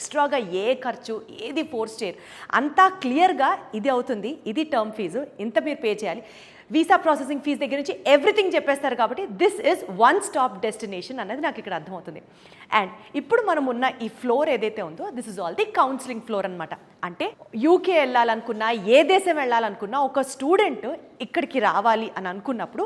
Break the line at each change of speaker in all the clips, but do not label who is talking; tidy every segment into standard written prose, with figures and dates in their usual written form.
ఎక్స్ట్రాగా ఏ ఖర్చు ఏది ఫోర్స్ చేయరు, అంతా క్లియర్గా ఇది అవుతుంది, ఇది టర్మ్ ఫీజు, ఇంత మీరు పే చేయాలి, వీసా ప్రాసెసింగ్ ఫీజు దగ్గర నుంచి ఎవ్రీథింగ్ చెప్పేస్తారు. కాబట్టి this is one stop destination అనేది నాకు ఇక్కడ అర్థమవుతుంది. అండ్ ఇప్పుడు మనం ఉన్న ఈ ఫ్లోర్ ఏదైతే ఉందో this is all the counselling floor అనమాట. అంటే యూకే వెళ్ళాలనుకున్నా, ఏ దేశం వెళ్ళాలనుకున్నా, ఒక స్టూడెంట్ ఇక్కడికి రావాలి అని అనుకున్నప్పుడు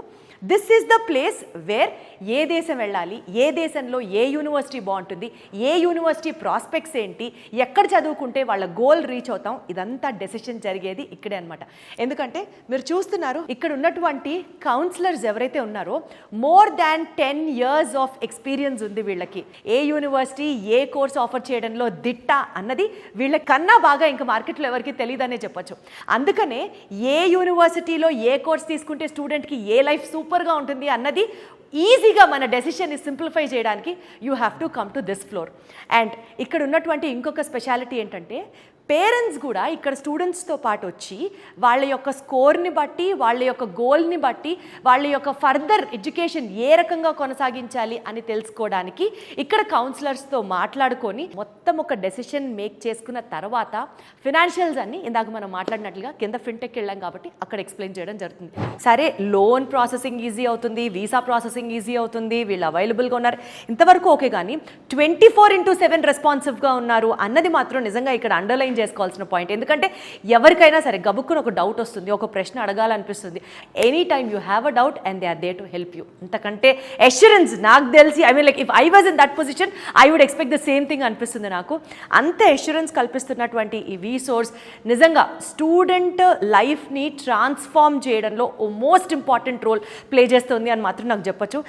this is the place where ఏ దేశం వెళ్ళాలి, ఏ దేశంలో ఏ యూనివర్సిటీ బాగుంటుంది, ఏ యూనివర్సిటీ ప్రాస్పెక్ట్స్ ఏంటి, ఎక్కడ చదువుకుంటే వాళ్ళ గోల్ రీచ్ అవుతాం, ఇదంతా డెసిషన్ జరిగేది ఇక్కడే అనమాట. ఎందుకంటే మీరు చూస్తున్నారు ఇక్కడ ఉన్నటువంటి కౌన్సిలర్స్ ఎవరైతే ఉన్నారో more than 10 years of experience ఉంది వీళ్ళకి. ఏ యూనివర్సిటీ ఏ కోర్స్ ఆఫర్ చేయడంలో దిట్ట అన్నది వీళ్ళ కన్నా బాగా ఇంకా మార్కెట్లో ఎవరికి తెలియదనే చెప్పొచ్చు. అందుకనే ఏ యూనివర్సిటీలో ఏ కోర్స్ తీసుకుంటే స్టూడెంట్కి ఏ లైఫ్ సూపర్గా ఉంటుంది అన్నది ఈజీగా మన డెసిషన్ని సింప్లిఫై చేయడానికి you have to come to this floor. And ఇక్కడ ఉన్నటువంటి ఇంకొక స్పెషాలిటీ ఏంటంటే పేరెంట్స్ కూడా ఇక్కడ స్టూడెంట్స్తో పాటు వచ్చి వాళ్ళ యొక్క స్కోర్ని బట్టి, వాళ్ళ యొక్క గోల్ని బట్టి, వాళ్ళ యొక్క ఫర్దర్ ఎడ్యుకేషన్ ఏ రకంగా కొనసాగించాలి అని తెలుసుకోవడానికి ఇక్కడ కౌన్సిలర్స్తో మాట్లాడుకొని మొత్తం ఒక డెసిషన్ మేక్ చేసుకున్న తర్వాత ఫినాన్షియల్స్ అన్ని ఇందాక మనం మాట్లాడినట్లుగా కింద ఫిన్టెక్ వెళ్ళాం కాబట్టి అక్కడ ఎక్స్ప్లెయిన్ చేయడం జరుగుతుంది. సరే, లోన్ ప్రాసెసింగ్ ఈజీ అవుతుంది, వీసా ప్రాసెసింగ్ ఈజీ అవుతుంది, వీళ్ళు అవైలబుల్గా ఉన్నారు, ఇంతవరకు ఓకే. కానీ 24/7 రెస్పాన్సివ్గా ఉన్నారు అన్నది మాత్రం నిజంగా ఇక్కడ అండర్లైన్ చేసుకోవాల్సిన పాయింట్. ఎందుకంటే ఎవరికైనా సరే గబుక్కున ఒక డౌట్ వస్తుంది, ఒక ప్రశ్న అడగాలనిపిస్తుంది. Any time you have a doubt and they are there to help you. ఇంతకంటే అష్యూరెన్స్ నాకు తెలిసి, I mean like if I was in that position I would expect the same thing అనిపిస్తుంది నాకు. అంత అష్యూరెన్స్ కల్పిస్తున్నటువంటి ఈ వీసోర్స్ నిజంగా స్టూడెంట్ లైఫ్ని transform చేయడంలో ఓ మోస్ట్ ఇంపార్టెంట్ రోల్ ప్లే చేస్తుంది అని మాత్రం నాకు చెప్పొచ్చు.